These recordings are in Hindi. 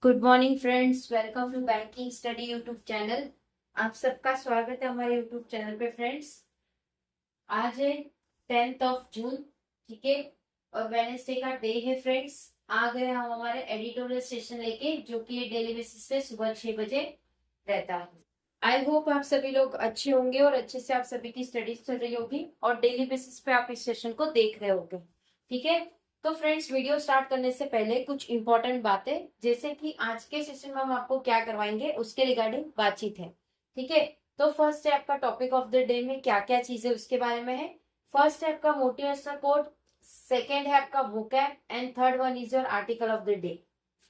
Good morning friends, welcome to banking study YouTube channel. आप सबका स्वागत है हमारे यूट्यूब चैनल पे फ्रेंड्स। आज है 10 जून, ठीक है, और वेडनेसडे का डे है फ्रेंड्स। आ गए हम हमारे एडिटोरियल सेशन लेके, जो कि डेली बेसिस पे सुबह 6 बजे रहता है। आई होप आप सभी लोग अच्छे होंगे और अच्छे से आप सभी की स्टडीज चल रही होगी और डेली बेसिस पे आप इस सेशन को देख रहे होंगे, ठीक है। तो फ्रेंड्स, वीडियो स्टार्ट करने से पहले कुछ इंपॉर्टेंट बातें, जैसे कि आज के सेशन में हम आपको क्या करवाएंगे उसके रिगार्डिंग बातचीत है, ठीक है। तो फर्स्ट है आपका टॉपिक ऑफ द डे में क्या क्या चीजें उसके बारे में है। फर्स्ट है आपका मोटिवेशनल कोट, सेकेंड है आपका vocab and third one is your article of the day,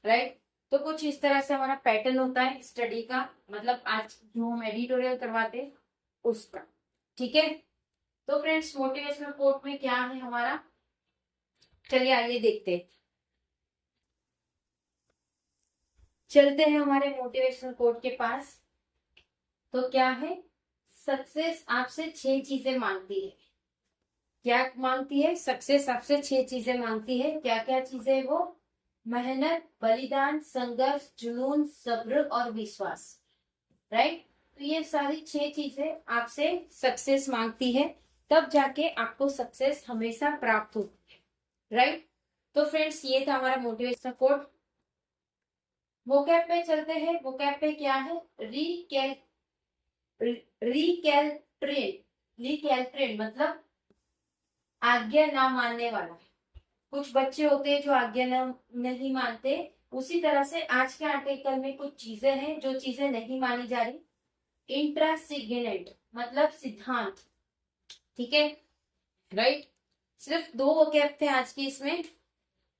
right. तो कुछ इस तरह से हमारा पैटर्न होता है स्टडी का, मतलब आज जो हम एडिटोरियल करवाते हैं उसका, ठीक है। तो फ्रेंड्स, मोटिवेशनल कोट में क्या है हमारा, चलिए आइए देखते हैं। चलते हैं हमारे मोटिवेशनल कोट के पास। तो क्या है, सक्सेस आपसे 6 चीजें मांगती है। क्या मांगती है? सक्सेस आपसे 6 चीजें मांगती है। क्या क्या चीजें वो? मेहनत, बलिदान, संघर्ष, जुनून, सब्र और विश्वास, राइट। तो ये सारी 6 चीजें आपसे सक्सेस मांगती है, तब जाके आपको सक्सेस हमेशा प्राप्त होती है, राइट। तो फ्रेंड्स, ये था हमारा मोटिवेशनल कोट। वोकैब पे चलते हैं। वोकैब पे क्या है? रिकैल्ट्रेट। रिकैल्ट्रेट मतलब आज्ञा ना मानने वाला। कुछ बच्चे होते हैं जो आज्ञा नहीं मानते। उसी तरह से आज के आर्टिकल में कुछ चीजें हैं जो चीजें नहीं मानी जा रही। इंट्रासिग्नेट मतलब सिद्धांत, ठीक है, राइट। सिर्फ 2 वोकैब थे आज की इसमें,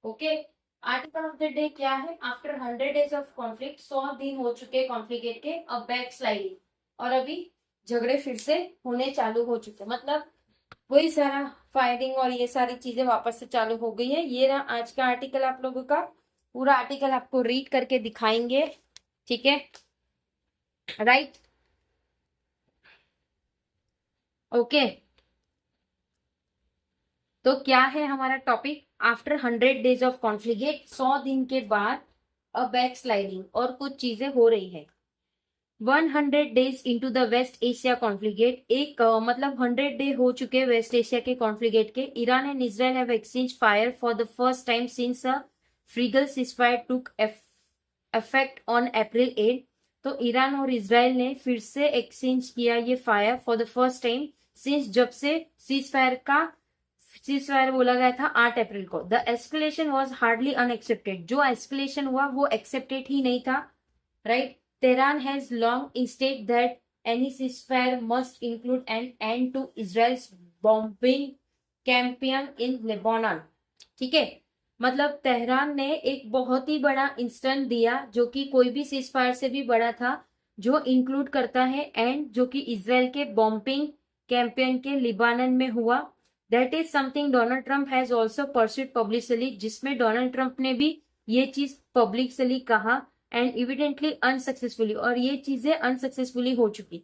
okay. Article of the day क्या है? आफ्टर 100 days ऑफ कॉन्फ्लिक्ट, 100 दिन हो चुके कॉन्फ्लिक्ट के, अब बैक स्लाइडिंग, और अभी झगड़े फिर से होने चालू हो चुके, मतलब वही सारा फायरिंग और ये सारी चीजें वापस से चालू हो गई है। ये रहा आज का आर्टिकल, आप लोगों का पूरा आर्टिकल आपको रीड करके दिखाएंगे, ठीक है, राइट, ओके। तो क्या है हमारा topic? After 100 days of conflict, 100 दिन के बाद अ बैक स्लाइडिंग, और कुछ चीजें हो रही है। 100 days into the West Asia conflict, एक मतलब 100 डे हो चुके वेस्ट एशिया के कॉन्फ्लिक्ट के। Iran and Israel have exchange fire for the first time since a fragile ceasefire took effect on April 8। तो ईरान और इसराइल ने फिर से एक्सचेंज किया ये fire for the first time since, जब से सीज फायर बोला गया था 8 अप्रैल को। The escalation was hardly unaccepted, जो एस्केलेशन हुआ वो एक्सेप्टेड ही नहीं था, right. Tehran has long insisted that any ceasefire must include an end to Israel's bombing campaign in Lebanon, ठीक है। मतलब तेहरान ने एक बहुत ही बड़ा इंस्टेंट दिया, जो कि कोई भी सीज फायर से भी बड़ा था, जो इंक्लूड करता है एंड, जो कि इसराइल के बॉम्बिंग कैंपेन के लिबानन में हुआ। That is something Donald Trump has also pursued publicly, जिसमें डोनाल्ड ट्रंप ने भी ये चीज पब्लिकली कहा, एंड इविडेंटली अनसक्सेसफुली, और ये चीजें अनसक्सेसफुली हो चुकी।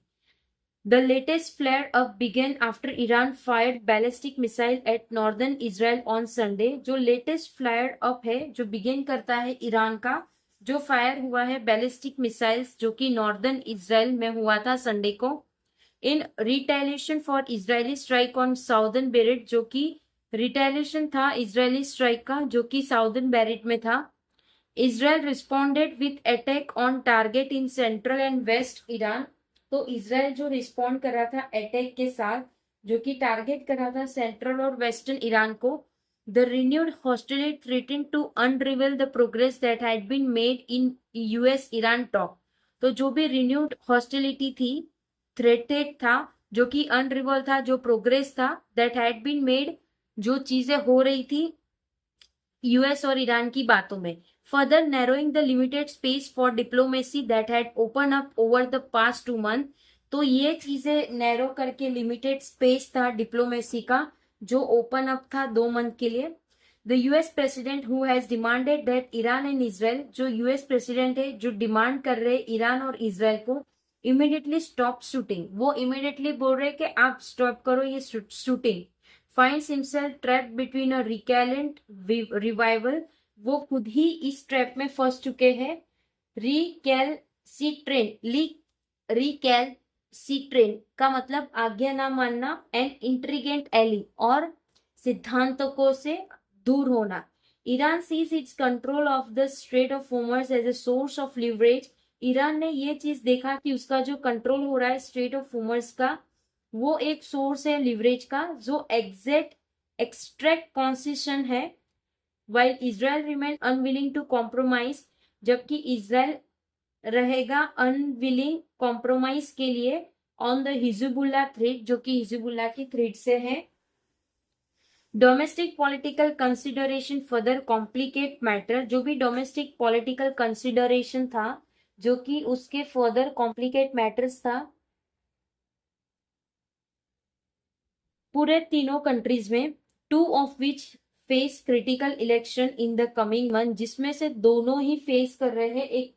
The latest flare up began after Iran fired ballistic missile at northern Israel on Sunday. जो लेटेस्ट फ्लेयर अप है, जो बिगेन करता है ईरान का, जो फायर हुआ है बैलिस्टिक मिसाइल्स, जो कि नॉर्दर्न इजराइल में हुआ था संडे को, in retaliation for Israeli strike on southern Beirut, जो कि रिटेलिएशन था इजरायली स्ट्राइक का, जो कि साउदर्न बेरेट में था। Israel responded with attack on target in central and west Iran। तो इसराइल जो रिस्पॉन्ड कर रहा था अटैक के साथ, जो कि टारगेट कर रहा था सेंट्रल और वेस्टर्न ईरान को। The renewed hostility threatened to unravel the progress that had been made in US Iran talk. तो जो भी रिन्यूड हॉस्टिलिटी थी, थ्रेटेड था, जो कि अनरिवल था, जो प्रोग्रेस था, दैट हैड बीन मेड, जो चीजें हो रही थी यूएस और ईरान की बातों में। Further narrowing the limited space for diplomacy that had opened up over the past 2 months। तो ये चीजें नैरो करके लिमिटेड स्पेस था डिप्लोमेसी का, जो ओपन अप था 2 मंथ के लिए। The US president who has demanded that Iran and Israel, जो यूएस प्रेसिडेंट है जो डिमांड कर रहे ईरान और इसराइल को इमीडिएटली स्टॉप शूटिंग, वो इमीडिएटली बोल रहे कि आप स्टॉप करो ये shooting. Finds himself trapped between a recalcitrant revival, वो खुद ही इस ट्रैप में फंस चुके हैं, रिकैलसिट्रेंट का मतलब आज्ञा ना मानना, एंड इंट्रीगेंट एली और सिद्धांतों से दूर होना। Iran sees its control of the Strait of Hormuz as a source of leverage. Iran ने ये चीज देखा कि उसका जो कंट्रोल हो रहा है स्ट्रेट ऑफ होर्मुज का, वो एक सोर्स है लिवरेज का, जो एक्सट्रैक्ट कॉन्सेशन है। While Israel remain unwilling to compromise, जबकि इजराइल रहेगा अनविलिंग कॉम्प्रोमाइज के लिए ऑन द हिजबुल्ला थ्रेट, जो कि हिजबुल्ला की थ्रेट से है। Domestic political consideration further complicate matter, जो भी डोमेस्टिक पॉलिटिकल कंसिडरेशन था जो कि उसके फर्दर कॉम्प्लिकेट मैटर्स था पूरे तीनों कंट्रीज में, two of which face critical election in the coming month, जिसमें से दोनों ही फेस कर रहे हैं एक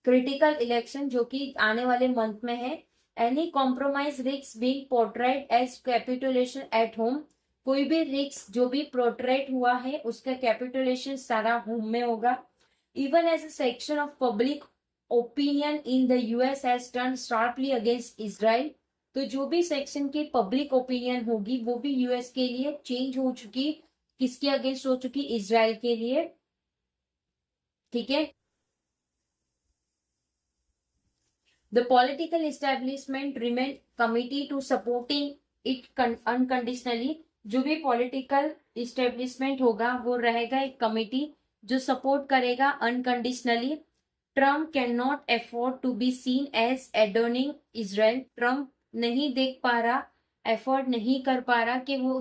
क्रिटिकल इलेक्शन जो कि आने वाले मंथ में है। Any compromise risks being portrayed as capitulation at home, कोई भी रिक्स जो भी पोर्ट्रेट हुआ है उसका कैपिटुलेशन सारा होम में होगा। Even as a section of public opinion in the US has turn sharply against Israel, तो जो भी सेक्शन की पब्लिक ओपिनियन होगी वो भी यूएस के लिए चेंज हो चुकी, किसके अगेंस्ट हो चुकी, इजराइल के लिए। ठीक है। The political establishment remained committed to supporting it unconditionally, जो भी पॉलिटिकल इस्टेब्लिशमेंट होगा वो रहेगा एक कमिटी जो सपोर्ट करेगा unconditionally. Trump can not afford to be seen as abandoning Israel, Trump नहीं देख पा रहा, एफोर्ड नहीं कर पा रहा कि वो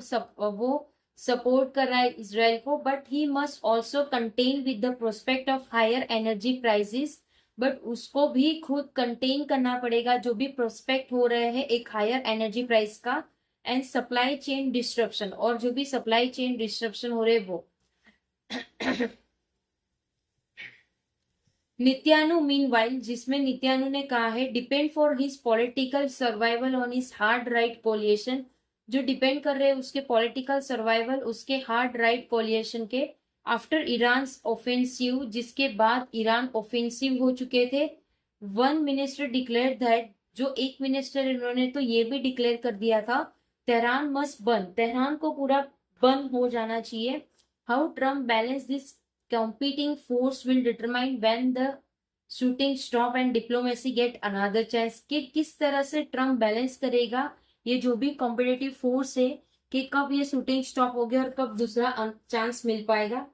सपोर्ट कर रहा है इसराइल को, but he must also contend with the prospect of higher energy prices, but उसको भी खुद कंटेन करना पड़ेगा जो भी प्रोस्पेक्ट हो रहे हैं एक हायर एनर्जी प्राइस का, एंड सप्लाई चेन डिस्ट्रप्शन, और जो भी सप्लाई चेन डिस्ट्रप्शन हो रहे वो। नित्यानु मीनवाइल, जिसमें नित्यानु ने कहा है depend for his political survival on his hard right coalition, जो डिपेंड कर रहे हैं उसके पॉलिटिकल सर्वाइवल उसके हार्ड राइट कोलिएशन के। आफ्टर ईरान ऑफेंसिव, जिसके बाद ईरान ऑफेंसिव हो चुके थे, वन मिनिस्टर डिक्लेयर दैट, जो एक मिनिस्टर इन्होंने तो ये भी डिक्लेयर कर दिया था तेहरान मस्ट बर्न, तेहरान को पूरा बंद हो जाना चाहिए। How Trump balance this competing force will determine when the shooting stop and diplomacy get another chance, कि किस तरह से ट्रम्प बैलेंस करेगा ये जो भी कॉम्पिटेटिव फोर्स है कि कब ये शूटिंग स्टॉप हो गया और कब दूसरा चांस मिल पाएगा।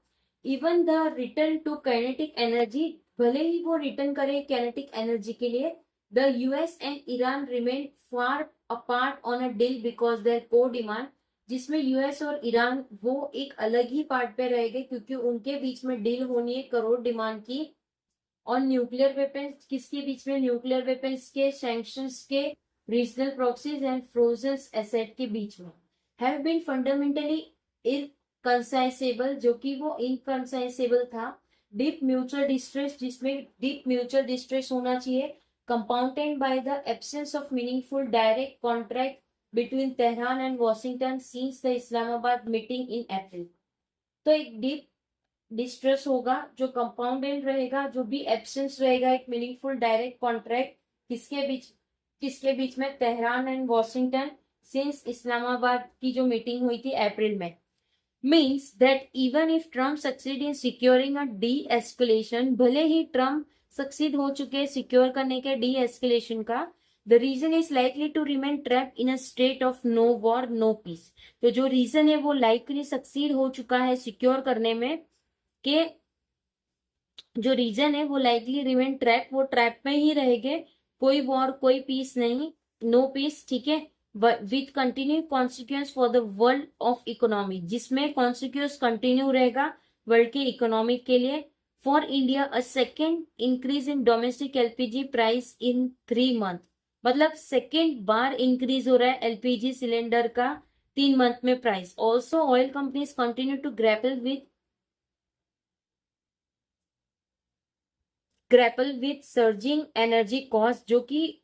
Even the return to kinetic energy, भले ही वो रिटर्न करे काइनेटिक एनर्जी के लिए, the US and Iran remain far apart on a deal because their core demand, जिसमें यूएस और ईरान वो एक अलग ही पार्ट पे रहेंगे क्योंकि उनके बीच में डील होनी है करोड़ डिमांड की। और न्यूक्लियर वेपन्स किसके बीच में, न्यूक्लियर वेपन्स के, सैंक्शंस के, regional proxies and frozen asset के बीच में, हैव बीन फंडामेंटली इनकंसाइसेबल, जो कि वो इनकंसाइसेबल था। डीप म्यूचुअल डिस्ट्रेस, जिसमें डीप म्यूचुअल डिस्ट्रेस होना चाहिए, compounded by the absence of meaningful direct contract between Tehran and Washington since the Islamabad meeting in April. तो एक डीप डिस्ट्रेस होगा जो कंपाउंडेड रहेगा, जो भी एब्सेंस रहेगा एक मीनिंगफुल डायरेक्ट कॉन्ट्रैक्ट किसके बीच में, Tehran and Washington since Islamabad की जो मीटिंग हुई थी अप्रैल में। Means that even if Trump succeed in securing a D escalation, भले ही ट्रम्प सक्सीड हो चुके सिक्योर करने के डी एस्केलेशन का, the reason is likely to remain trapped in a state of no war no peace, तो जो रीजन है वो लाइकली सक्सीड हो चुका है सिक्योर करने में, कि जो रीजन है वो लाइकली रिमेन ट्रैप, वो ट्रैप में ही रहेंगे, कोई वॉर कोई पीस नहीं, नो पीस। ठीक है। With continue consequence for the world of economy, जिसमें कॉन्सिक्वेंस कंटिन्यू रहेगा वर्ल्ड के इकोनॉमिक के लिए। For India a second increase in domestic LPG price in 3 months, मतलब सेकेंड बार इंक्रीज हो रहा है एलपीजी सिलेंडर का 3 month में price. Also oil companies continue to grapple with surging energy cost, जो कि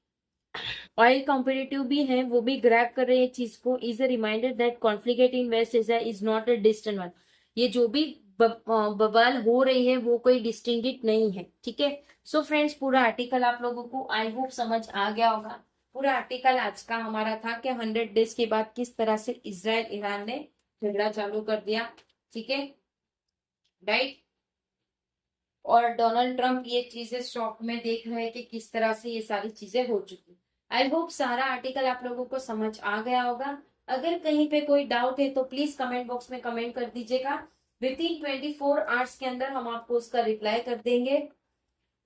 ऑयल कॉम्पिटिटिव भी है, वो भी ग्रैब कर रहे हैं चीज को। Is a reminder that conflict in West Asia is not a distant one. ये जो भी बवाल हो रही है वो कोई डिस्टिंक्ट नहीं है, ठीक है। सो फ्रेंड्स, पूरा आर्टिकल आप लोगों को आई होप समझ आ गया होगा। पूरा आर्टिकल आज का हमारा था कि 100 डेज के बाद किस तरह से इजराइल ईरान ने झगड़ा चालू कर दिया, ठीक है, राइट। और डोनाल्ड ट्रंप ये चीजें शॉक में देख रहे हैं कि किस तरह से ये सारी चीजें हो चुकी। आई होप सारा आर्टिकल आप लोगों को समझ आ गया होगा। अगर कहीं पे कोई डाउट है तो प्लीज कमेंट बॉक्स में कमेंट कर दीजिएगा। विद इन 24 आवर्स के अंदर हम आपको उसका रिप्लाई कर देंगे।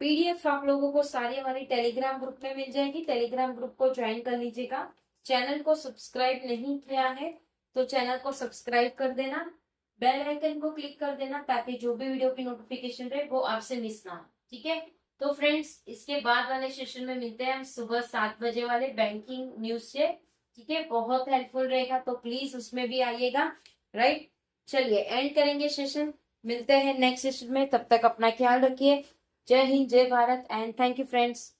पीडीएफ आप लोगों को सारी हमारी टेलीग्राम ग्रुप में मिल जाएगी, टेलीग्राम ग्रुप को ज्वाइन कर लीजिएगा। चैनल को सब्सक्राइब नहीं किया है तो चैनल को सब्सक्राइब कर देना, बेल आइकन को क्लिक कर देना ताकि जो भी वीडियो की नोटिफिकेशन रहे वो आपसे मिस ना हो, ठीक है। तो फ्रेंड्स, इसके बाद वाले सेशन में मिलते हैं हम सुबह 7 बजे वाले बैंकिंग न्यूज से, ठीक है। बहुत हेल्पफुल रहेगा तो प्लीज उसमें भी आइएगा, राइट। चलिए एंड करेंगे सेशन, मिलते हैं नेक्स्ट सेशन में। तब तक अपना ख्याल रखिए। जय हिंद, जय Bharat and thank you friends.